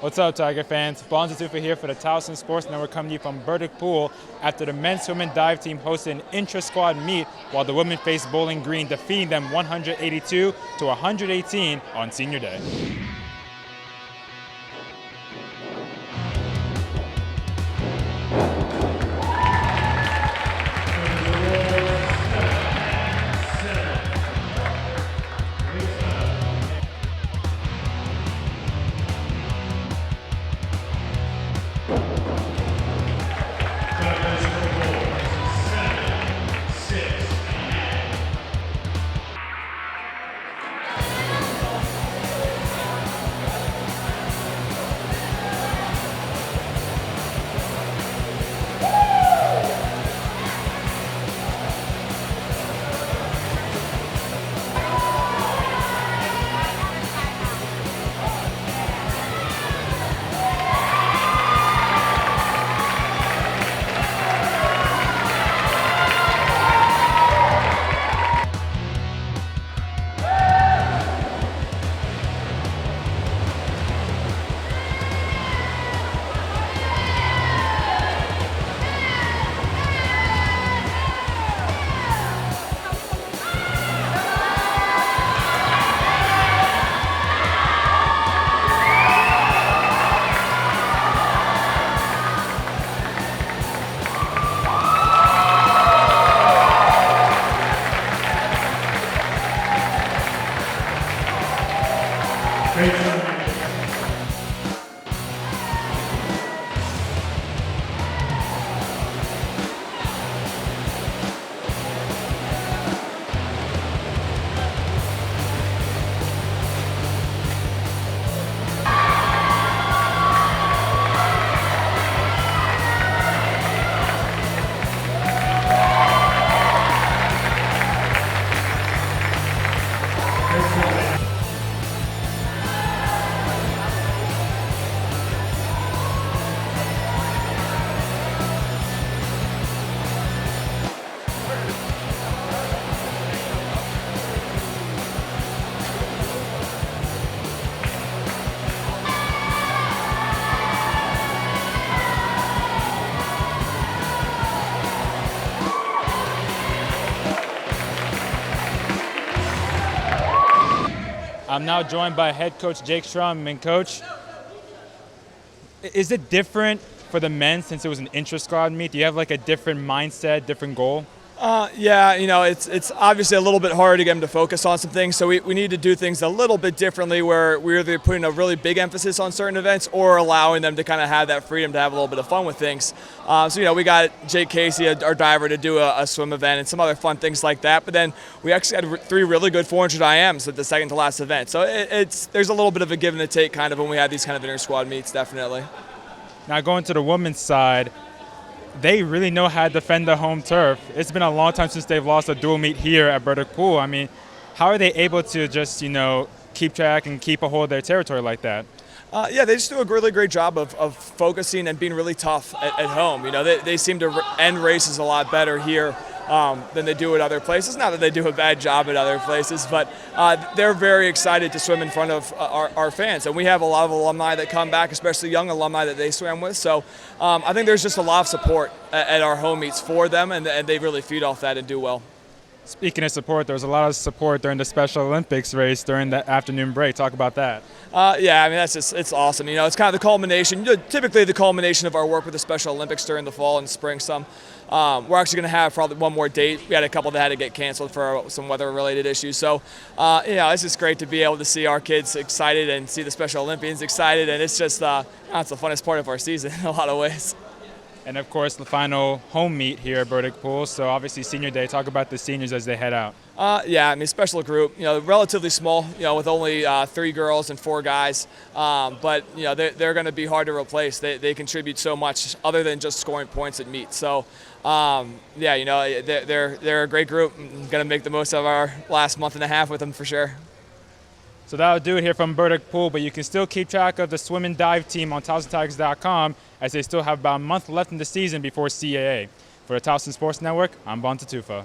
What's up, Tiger fans? Bonds Tufa here for the Towson Sports Network, coming to you from Burdick Pool after the men's swim and dive team hosted an intra-squad meet while the women faced Bowling Green, defeating them 182 to 118 on senior day. I'm now joined by head coach Jake Strum. And coach, is it different for the men since it was an intra-squad meet? Do you have like a different mindset, different goal? Yeah, it's obviously a little bit hard to get them to focus on some things, so we need to do things a little bit differently where we're either putting a really big emphasis on certain events or allowing them to kind of have that freedom to have a little bit of fun with things. So we got Jake Casey, our diver, to do a swim event and some other fun things like that, but then we actually had 3 really good 400 IMs at the second to last event. So there's a little bit of a give and a take kind of when we have these kind of inter-squad meets, definitely. Now going to the women's side, they really know how to defend the home turf. It's been a long time since they've lost a dual meet here at Burdick Pool. I mean, how are they able to just, keep track and keep a hold of their territory like that? Yeah, they just do a really great job of focusing and being really tough at home. They seem to end races a lot better here than they do at other places. Not that they do a bad job at other places, but they're very excited to swim in front of our fans. And we have a lot of alumni that come back, especially young alumni that they swam with. So I think there's just a lot of support at our home meets for them, and they really feed off that and do well. Speaking of support, there was a lot of support during the Special Olympics race during the afternoon break. Talk about that. Yeah, I mean, it's awesome. It's kind of the culmination, typically the culmination of our work with the Special Olympics during the fall and spring some. We're actually going to have probably one more date. We had a couple that had to get canceled for some weather-related issues. So, it's just great to be able to see our kids excited and see the Special Olympians excited, and it's just it's the funnest part of our season in a lot of ways. And of course, the final home meet here at Burdick Pool. So obviously, senior day. Talk about the seniors as they head out. Yeah, I mean, special group. Relatively small. With only 3 girls and 4 guys. But they're going to be hard to replace. They contribute so much other than just scoring points at meet. So, yeah, they're a great group. I'm going to make the most of our last month and a half with them for sure. So that'll do it here from Burdick Pool, but you can still keep track of the swim and dive team on TowsonTigers.com as they still have about a month left in the season before CAA. For the Towson Sports Network, I'm Bonds Tufa.